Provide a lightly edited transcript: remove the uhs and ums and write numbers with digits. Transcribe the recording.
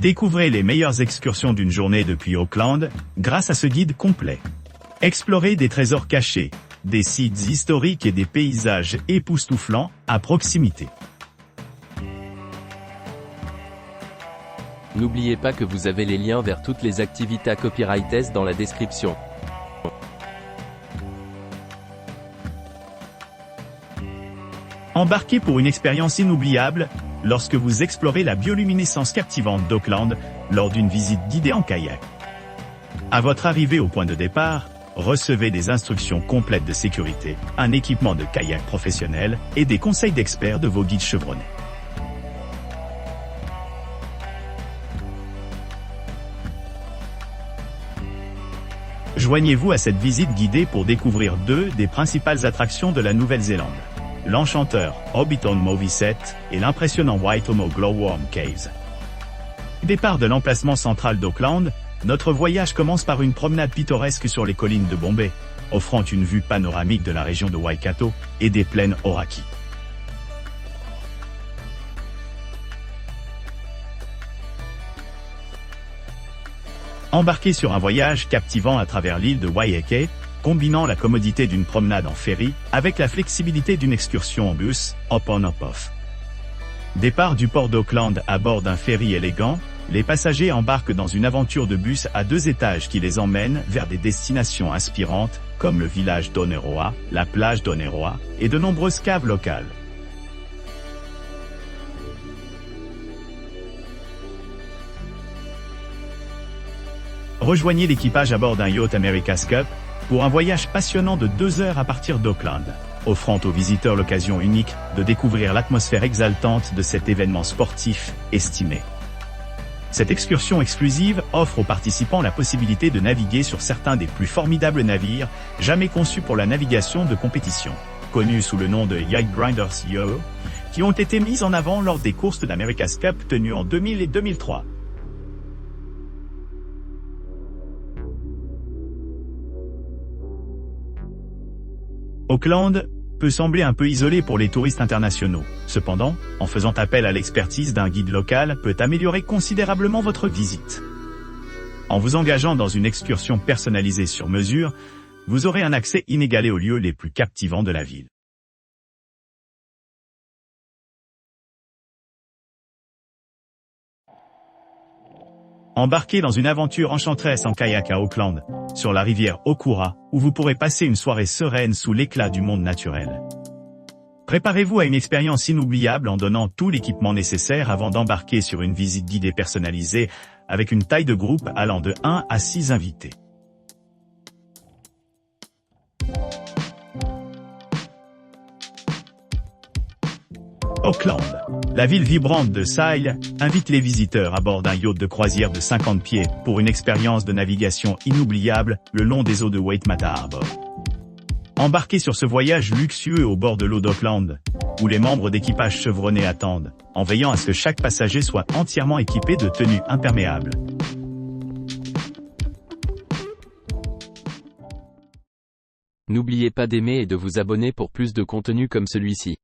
Découvrez les meilleures excursions d'une journée depuis Auckland, grâce à ce guide complet. Explorez des trésors cachés, des sites historiques et des paysages époustouflants à proximité. N'oubliez pas que vous avez les liens vers toutes les activités Copyrightes dans la description. Embarquez pour une expérience inoubliable lorsque vous explorez la bioluminescence captivante d'Auckland lors d'une visite guidée en kayak. À votre arrivée au point de départ, recevez des instructions complètes de sécurité, un équipement de kayak professionnel et des conseils d'experts de vos guides chevronnés. Joignez-vous à cette visite guidée pour découvrir deux des principales attractions de la Nouvelle-Zélande. L'enchanteur Hobbiton Movie Set et l'impressionnant Waitomo Glowworm Caves. Départ de l'emplacement central d'Auckland, notre voyage commence par une promenade pittoresque sur les collines de Bombay, offrant une vue panoramique de la région de Waikato et des plaines Hauraki. Embarquez sur un voyage captivant à travers l'île de Waiheke, combinant la commodité d'une promenade en ferry avec la flexibilité d'une excursion en bus, hop-on hop-off. Départ du port d'Auckland à bord d'un ferry élégant, les passagers embarquent dans une aventure de bus à 2 étages qui les emmène vers des destinations inspirantes, comme le village d'Oneroa, la plage d'Oneroa, et de nombreuses caves locales. Rejoignez l'équipage à bord d'un yacht America's Cup, pour un voyage passionnant de 2 heures à partir d'Auckland, offrant aux visiteurs l'occasion unique de découvrir l'atmosphère exaltante de cet événement sportif estimé. Cette excursion exclusive offre aux participants la possibilité de naviguer sur certains des plus formidables navires jamais conçus pour la navigation de compétition, connus sous le nom de Yacht Grinders Yo, qui ont été mis en avant lors des courses de l'America's Cup tenues en 2000 et 2003. Auckland peut sembler un peu isolé pour les touristes internationaux. Cependant, en faisant appel à l'expertise d'un guide local peut améliorer considérablement votre visite. En vous engageant dans une excursion personnalisée sur mesure, vous aurez un accès inégalé aux lieux les plus captivants de la ville. Embarquez dans une aventure enchanteresse en kayak à Auckland, sur la rivière Okura, où vous pourrez passer une soirée sereine sous l'éclat du monde naturel. Préparez-vous à une expérience inoubliable en donnant tout l'équipement nécessaire avant d'embarquer sur une visite guidée personnalisée, avec une taille de groupe allant de 1 à 6 invités. Auckland, la ville vibrante de Syle, invite les visiteurs à bord d'un yacht de croisière de 50 pieds pour une expérience de navigation inoubliable le long des eaux de Waitemata Harbour. Embarquez sur ce voyage luxueux au bord de l'eau d'Auckland, où les membres d'équipage chevronnés attendent, en veillant à ce que chaque passager soit entièrement équipé de tenues imperméables. N'oubliez pas d'aimer et de vous abonner pour plus de contenu comme celui-ci.